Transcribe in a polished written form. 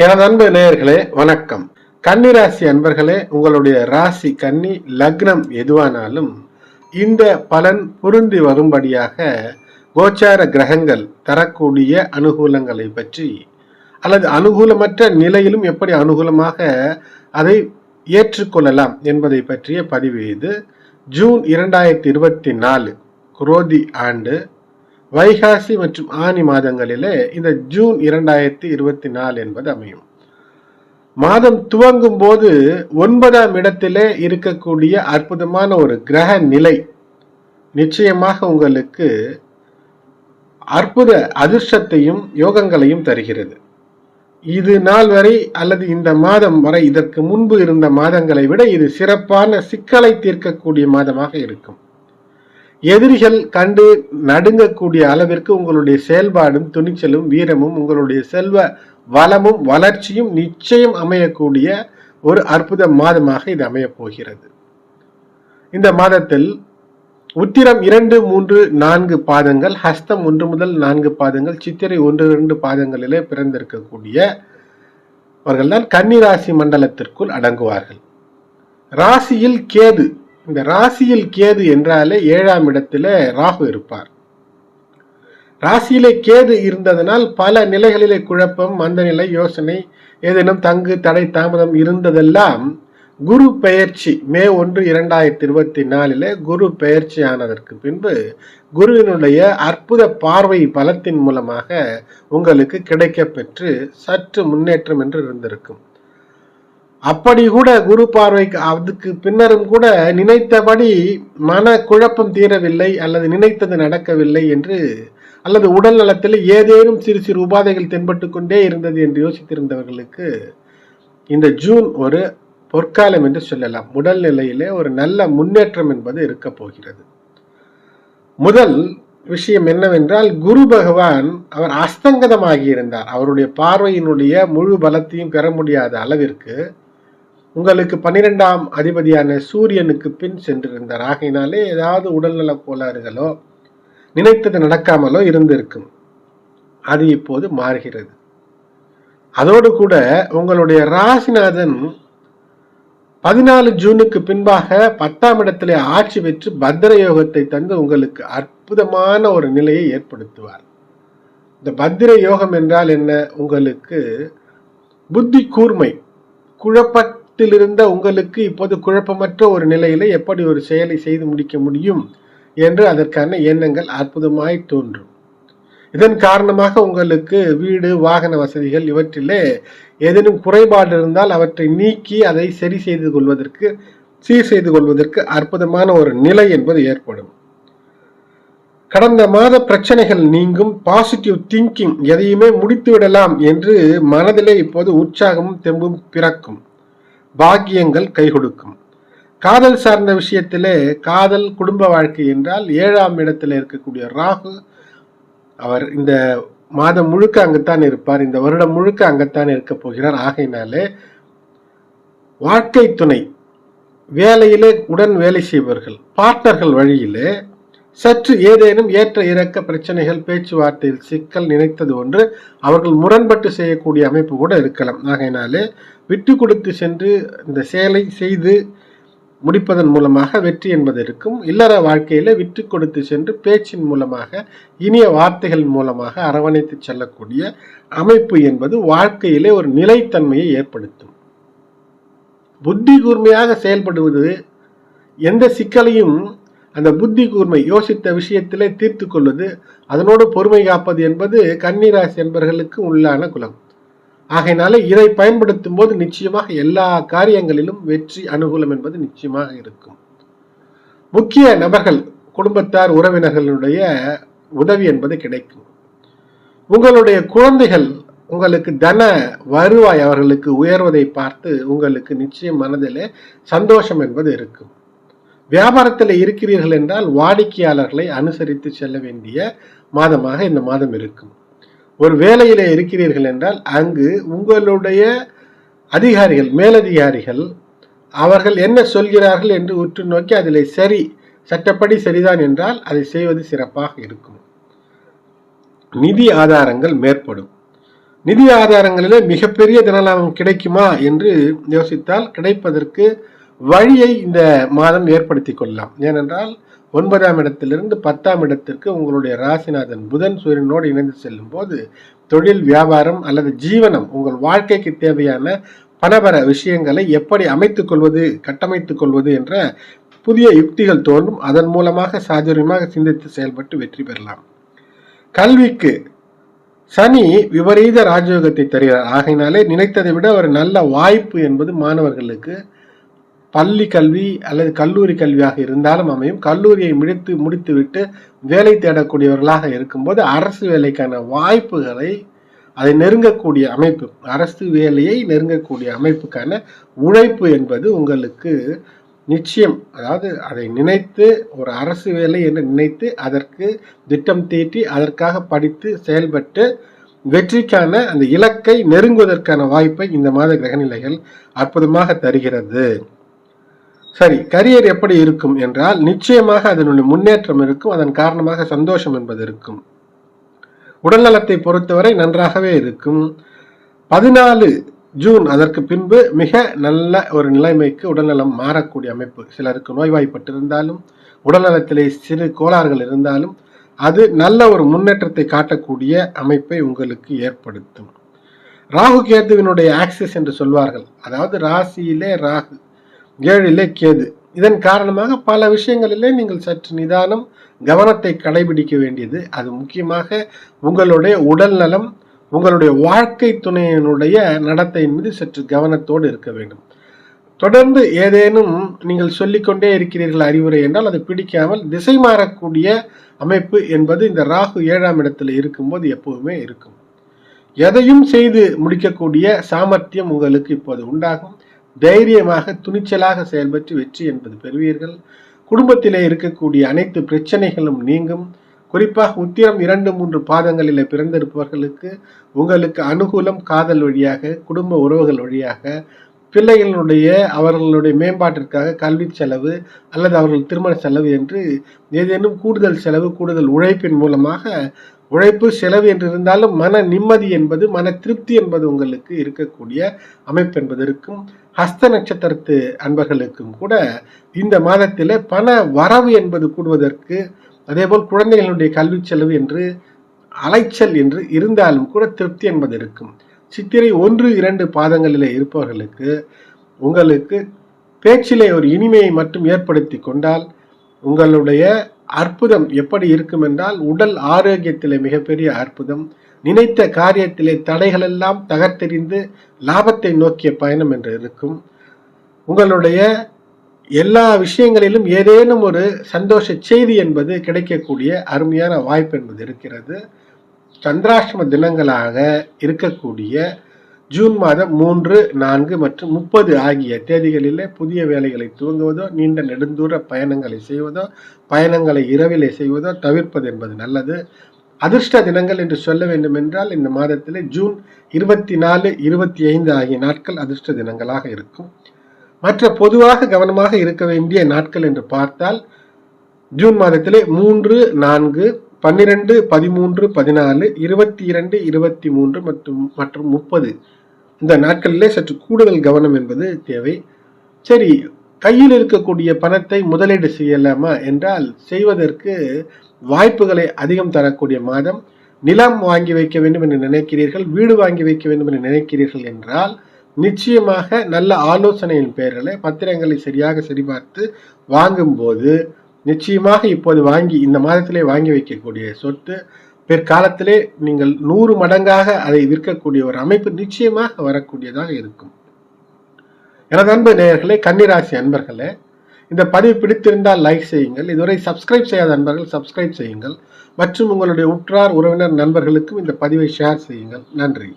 எனது அன்பு நேயர்களே வணக்கம். கன்னிராசி அன்பர்களே, உங்களுடைய ராசி கன்னி, லக்னம் எதுவானாலும் இந்த பலன் பொருந்தி வரும்படியாக கோச்சார கிரகங்கள் தரக்கூடிய அனுகூலங்களை பற்றி அல்லது அனுகூலமற்ற நிலையிலும் எப்படி அனுகூலமாக அதை ஏற்றுக்கொள்ளலாம் என்பதை பற்றிய பதிவு இது. ஜூன் 2024 குரோதி ஆண்டு வைகாசி மற்றும் ஆனி மாதங்களிலே இந்த ஜூன் 2024 என்பது அமையும். மாதம் துவங்கும் போது 9ஆம் இடத்திலே இருக்கக்கூடிய அற்புதமான ஒரு கிரக நிலை நிச்சயமாக உங்களுக்கு அற்புத அதிர்ஷ்டத்தையும் யோகங்களையும் தருகிறது. இது நாள் வரை அல்லது இந்த மாதம் வரை இதற்கு முன்பு இருந்த மாதங்களை விட இது சிறப்பான சிக்கலை தீர்க்கக்கூடிய மாதமாக இருக்கும். எதிரிகள் கண்டு நடுங்கக்கூடிய அளவிற்கு உங்களுடைய செயல்பாடும் துணிச்சலும் வீரமும் உங்களுடைய செல்வ வளமும் வளர்ச்சியும் நிச்சயம் அமையக்கூடிய ஒரு அற்புத மாதமாக இது அமையப் போகிறது. இந்த மாதத்தில் உத்திரம் 2, 3, 4 பாதங்கள், ஹஸ்தம் 1 முதல் 4 பாதங்கள், சித்திரை 1, 2 பாதங்களிலே பிறந்திருக்கக்கூடிய அவர்கள்தான் கன்னிராசி மண்டலத்திற்குள் அடங்குவார்கள். ராசியில் கேது. இந்த ராசியில் கேது என்றாலே 7ஆம் இடத்துல ராகு இருப்பார். ராசியிலே கேது இருந்ததனால் பல நிலைகளிலே குழப்பம், மந்த நிலை, யோசனை, ஏதேனும் தங்கு தடை தாமதம் இருந்ததெல்லாம் குரு பெயர்ச்சி மே 1, 2024 குரு பெயர்ச்சி ஆனதற்கு பின்பு குருவினுடைய அற்புத பார்வை பலத்தின் மூலமாக உங்களுக்கு கிடைக்க பெற்று சற்று முன்னேற்றம் என்று இருந்திருக்கும். அப்படி கூட குரு பார்வைக்கு அதுக்கு பின்னரும் கூட நினைத்தபடி மன குழப்பம் தீரவில்லை அல்லது நினைத்தது நடக்கவில்லை என்று அல்லது உடல் நலத்தில் ஏதேனும் சிறு சிறு உபாதைகள் தென்பட்டு கொண்டே இருந்தது என்று யோசித்திருந்தவர்களுக்கு இந்த ஜூன் ஒரு பொற்காலம் என்று சொல்லலாம். உடல் நிலையிலே ஒரு நல்ல முன்னேற்றம் என்பது இருக்க போகிறது. முதல் விஷயம் என்னவென்றால், குரு பகவான் அவர் அஸ்தங்கதமாகி இருந்தார். அவருடைய பார்வையினுடைய முழு பலத்தையும் பெற முடியாத அளவிற்கு உங்களுக்கு 12ஆம் அதிபதியான சூரியனுக்கு பின் சென்றிருந்தார். ஆகையினாலே ஏதாவது உடல்நல கோளாறுகளோ நினைத்தது நடக்காமலோ இருந்திருக்கும். அது இப்போது மாறுகிறது. அதோடு கூட உங்களுடைய ராசிநாதன் 14 ஜூனுக்கு பின்பாக 10ஆம் இடத்திலே ஆட்சி பெற்று பத்திர யோகத்தை தந்து உங்களுக்கு அற்புதமான ஒரு நிலையை ஏற்படுத்துவார். இந்த பத்திர யோகம் என்றால் என்ன? உங்களுக்கு புத்தி கூர்மை, குழப்பத்திலிருந்த உங்களுக்கு இப்போது குழப்பமற்ற ஒரு நிலையில எப்படி ஒரு செயலை செய்து முடிக்க முடியும் என்று அதற்கான எண்ணங்கள் அற்புதமாய் தோன்றும். இதன் காரணமாக உங்களுக்கு வீடு, வாகன வசதிகள் இவற்றிலே ஏதேனும் குறைபாடு இருந்தால் அவற்றை நீக்கி அதை சரி செய்து கொள்வதற்கு, சீர் செய்து கொள்வதற்கு அற்புதமான ஒரு நிலை என்பது ஏற்படும். கடந்த மாத பிரச்சனைகள் நீங்கும். பாசிட்டிவ் திங்கிங், எதையுமே முடித்து விடலாம் என்று மனதிலே இப்போது உற்சாகமும் தெம்பும் பிறக்கும். பாக்கியங்கள் கை கொடுக்கும். காதல் சார்ந்த விஷயத்திலே காதல், குடும்ப வாழ்க்கை என்றால் 7ஆம் இடத்துல இருக்கக்கூடிய ராகு அவர் இந்த மாதம் முழுக்க அங்கத்தான் இருப்பார். இந்த வருடம் முழுக்க அங்கத்தான் இருக்க போகிறார். ஆகையினாலே வாழ்க்கை துணை, வேலையிலே உடன் வேலை செய்பவர்கள், பார்ட்னர்கள் வழியிலே சற்று ஏதேனும் ஏற்ற இறக்க பிரச்சனைகள், பேச்சுவார்த்தையில் சிக்கல், நினைத்தது ஒன்று அவர்கள் முரண்பட்டு செய்யக்கூடிய அமைப்பு கூட இருக்கலாம். ஆகையினாலே விட்டு கொடுத்து சென்று இந்த செயலை செய்து முடிப்பதன் மூலமாக வெற்றி என்பது இருக்கும். இல்லற வாழ்க்கையில விட்டு கொடுத்து சென்று பேச்சின் மூலமாக, இனிய வார்த்தைகள் மூலமாக அரவணைத்து செல்லக்கூடிய அமைப்பு என்பது வாழ்க்கையிலே ஒரு நிலைத்தன்மையை ஏற்படுத்தும். புத்தி கூர்மையாக செயல்படுவது, எந்த சிக்கலையும் அந்த புத்தி கூர்மை யோசித்த விஷயத்திலே தீர்த்து கொள்வது, அதனோடு பொறுமை காப்பது என்பது கன்னிராசி என்பவர்களுக்கு உள்ளான குலம். ஆகையினால இதை பயன்படுத்தும் போது நிச்சயமாக எல்லா காரியங்களிலும் வெற்றி, அனுகூலம் என்பது நிச்சயமாக இருக்கும். முக்கிய நபர்கள், குடும்பத்தார், உறவினர்களுடைய உதவி என்பது கிடைக்கும். உங்களுடைய குழந்தைகள் உங்களுக்கு தன வருவாய் அவர்களுக்கு உயர்வதை பார்த்து உங்களுக்கு நிச்சயம் மனதிலே சந்தோஷம் என்பது இருக்கும். வியாபாரத்தில் இருக்கிறீர்கள் என்றால் வாடிக்கையாளர்களை அனுசரித்து செல்ல வேண்டிய மாதமாக இந்த மாதம் இருக்கும். ஒரு வேலையிலே இருக்கிறீர்கள் என்றால் அங்கு உங்களுடைய அதிகாரிகள், மேலதிகாரிகள் அவர்கள் என்ன சொல்கிறார்கள் என்று உற்று நோக்கி அதில் சரி, சட்டப்படி சரிதான் என்றால் அதை செய்வது சிறப்பாக இருக்கும். நிதி ஆதாரங்கள் மேற்படும். நிதி ஆதாரங்களிலே மிகப்பெரிய தனலாபம் கிடைக்குமா என்று யோசித்தால் கிடைப்பதற்கு வழியை இந்த மாதம் ஏற்படுத்தி கொள்ளலாம். ஏனென்றால் 9ஆம் இடத்திலிருந்து 10ஆம் இடத்திற்கு உங்களுடைய ராசிநாதன் புதன் சூரியனோடு இணைந்து செல்லும் போது தொழில், வியாபாரம் அல்லது ஜீவனம், உங்கள் வாழ்க்கைக்கு தேவையான பணபர விஷயங்களை எப்படி அமைத்துக் கொள்வது, கட்டமைத்துக் கொள்வது என்ற புதிய யுக்திகள் தோன்றும். அதன் மூலமாக சாதுரியமாக சிந்தித்து செயல்பட்டு வெற்றி பெறலாம். கல்விக்கு சனி விபரீத ராஜயோகத்தை தருகிறார். ஆகையினாலே நினைத்ததை விட ஒரு நல்ல வாய்ப்பு என்பது மாணவர்களுக்கு பள்ளி கல்வி அல்லது கல்லூரி கல்வியாக இருந்தாலும் அமையும். கல்லூரியை முடித்துவிட்டு வேலை தேடக்கூடியவர்களாக இருக்கும்போது அரசு வேலைக்கான வாய்ப்புகளை அதை நெருங்கக்கூடிய அமைப்பு, அரசு வேலையை நெருங்கக்கூடிய அமைப்புக்கான உழைப்பு என்பது உங்களுக்கு நிச்சயம். அதாவது அதை நினைத்து ஒரு அரசு வேலை என்று நினைத்து அதற்கு திட்டம் தீட்டி அதற்காக படித்து செயல்பட்டு வெற்றிக்கான அந்த இலக்கை நெருங்குவதற்கான வாய்ப்பை இந்த மாத கிரகநிலைகள் அற்புதமாக தருகிறது. சரி, கரியர் எப்படி இருக்கும் என்றால் நிச்சயமாக அதனுடைய முன்னேற்றம் இருக்கும். அதன் காரணமாக சந்தோஷம் என்பது இருக்கும். உடல்நலத்தை பொறுத்தவரை நன்றாகவே இருக்கும். 14 ஜூன் அதற்கு பின்பு மிக நல்ல ஒரு நிலைமைக்கு உடல்நலம் மாறக்கூடிய அமைப்பு. சிலருக்கு நோய்வாய்ப்பட்டிருந்தாலும் உடல்நலத்திலே சிறு கோளாறுகள் இருந்தாலும் அது நல்ல ஒரு முன்னேற்றத்தை காட்டக்கூடிய அமைப்பை உங்களுக்கு ஏற்படுத்தும். ராகு கேதுவினுடைய ஆக்சிஸ் என்று சொல்வார்கள். அதாவது ராசியிலே ராகு, 7லே கேது. இதன் காரணமாக பல விஷயங்களிலே நீங்கள் சற்று நிதானம், கவனத்தை கடைபிடிக்க வேண்டியது. அது முக்கியமாக உங்களுடைய உடல் நலம், உங்களுடைய வாழ்க்கை துணையினுடைய நடத்தையின் மீது சற்று கவனத்தோடு இருக்க வேண்டும். தொடர்ந்து ஏதேனும் நீங்கள் சொல்லிக்கொண்டே இருக்கிறீர்கள் அறிவுரை என்றால் அது பிடிக்காமல் திசை மாறக்கூடிய அமைப்பு என்பது இந்த ராகு 7ஆம் இடத்துல இருக்கும்போது எப்போதுமே இருக்கும். எதையும் செய்து முடிக்கக்கூடிய சாமர்த்தியம் உங்களுக்கு இப்போது உண்டாகும். தைரியமாக துணிச்சலாக செயல்பட்டு வெற்றி என்பது பெறுவீர்கள். குடும்பத்திலே இருக்கக்கூடிய அனைத்து பிரச்சனைகளும் நீங்கும். குறிப்பாக உத்திரம் 2-3 பாதங்களில் பிறந்திருப்பவர்களுக்கு உங்களுக்கு அனுகூலம் காதல் வழியாக, குடும்ப உறவுகள் வழியாக, பிள்ளைகளுடைய அவர்களுடைய மேம்பாட்டிற்காக கல்வி செலவு அல்லது அவர்கள் திருமண செலவு என்று ஏதேனும் கூடுதல் செலவு, கூடுதல் உழைப்பின் மூலமாக, உழைப்பு செலவு என்று இருந்தாலும் மன நிம்மதி என்பது, மன திருப்தி என்பது உங்களுக்கு இருக்கக்கூடிய அமைப்பு என்பது இருக்கும். ஹஸ்த நட்சத்திரத்து அன்பர்களுக்கும் கூட இந்த மாதத்திலே பண வரவு என்பது கூடுவதற்கு, அதேபோல் குழந்தைகளுடைய கல்வி செலவு என்று அலைச்சல் என்று இருந்தாலும் கூட திருப்தி என்பது இருக்கும். சித்திரை 1-2 பாதங்களிலே இருப்பவர்களுக்கு உங்களுக்கு பேச்சிலே ஒரு இனிமையை மட்டும் ஏற்படுத்தி கொண்டால் உங்களுடைய அற்புதம் எப்படி இருக்கும் என்றால் உடல் ஆரோக்கியத்திலே மிகப்பெரிய அற்புதம். நினைத்த காரியத்திலே தடைகள் எல்லாம் தகர்த்தெறிந்து லாபத்தை நோக்கிய பயணம் என்று இருக்கும். உங்களுடைய எல்லா விஷயங்களிலும் ஏதேனும் ஒரு சந்தோஷ செய்தி என்பது கிடைக்கக்கூடிய அருமையான வாய்ப்பு என்பது இருக்கிறது. சந்திராஷ்டம தினங்களாக இருக்கக்கூடிய ஜூன் மாதம் 3, 4 மற்றும் 30 ஆகிய தேதிகளிலே புதிய வேலைகளை துவங்குவதோ, நீண்ட நெடுந்தூர பயணங்களை செய்வதோ, பயணங்களை இரவிலே செய்வதோ தவிர்ப்பது என்பது நல்லது. அதிர்ஷ்ட தினங்கள் என்று சொல்ல வேண்டும் என்றால் இந்த மாதத்திலே ஜூன் 24, 25 ஆகிய நாட்கள் அதிர்ஷ்ட தினங்களாக இருக்கும். மற்ற பொதுவாக கவனமாக இருக்க வேண்டிய நாட்கள் என்று பார்த்தால் ஜூன் மாதத்திலே 3, 4, 12, 13, 14, 22, 23 மற்றும் 30 இந்த நாட்களிலே சற்று கூடுதல் கவனம் என்பது தேவை. சரி, கையில் இருக்கக்கூடிய பணத்தை முதலீடு செய்யலாமா என்றால் செய்வதற்கு வாய்ப்புகளை அதிகம் தரக்கூடிய மாதம். நிலம் வாங்கி வைக்க வேண்டும் என்று நினைக்கிறீர்கள், வீடு வாங்கி வைக்க வேண்டும் என்று நினைக்கிறீர்கள் என்றால் நிச்சயமாக நல்ல ஆலோசனையின் பெயரில் பத்திரங்களை சரியாக சரிபார்த்து வாங்கும்போது நிச்சயமாக இப்போது வாங்கி இந்த மாதத்திலே வாங்கி வைக்கக்கூடிய சொத்து பிற்காலத்திலே நீங்கள் 100 மடங்காக அதை விற்கக்கூடிய ஒரு அமைப்பு நிச்சயமாக வரக்கூடியதாக இருக்கும். எனது அன்பு நேயர்களே, கன்னிராசி அன்பர்களே, இந்த பதிவு பிடித்திருந்தால் லைக் செய்யுங்கள். இதுவரை சப்ஸ்கிரைப் செய்யாத அன்பர்கள் சப்ஸ்கிரைப் செய்யுங்கள் மற்றும் உங்களுடைய உற்றார் உறவினர் நண்பர்களுக்கும் இந்த பதிவை ஷேர் செய்யுங்கள். நன்றி.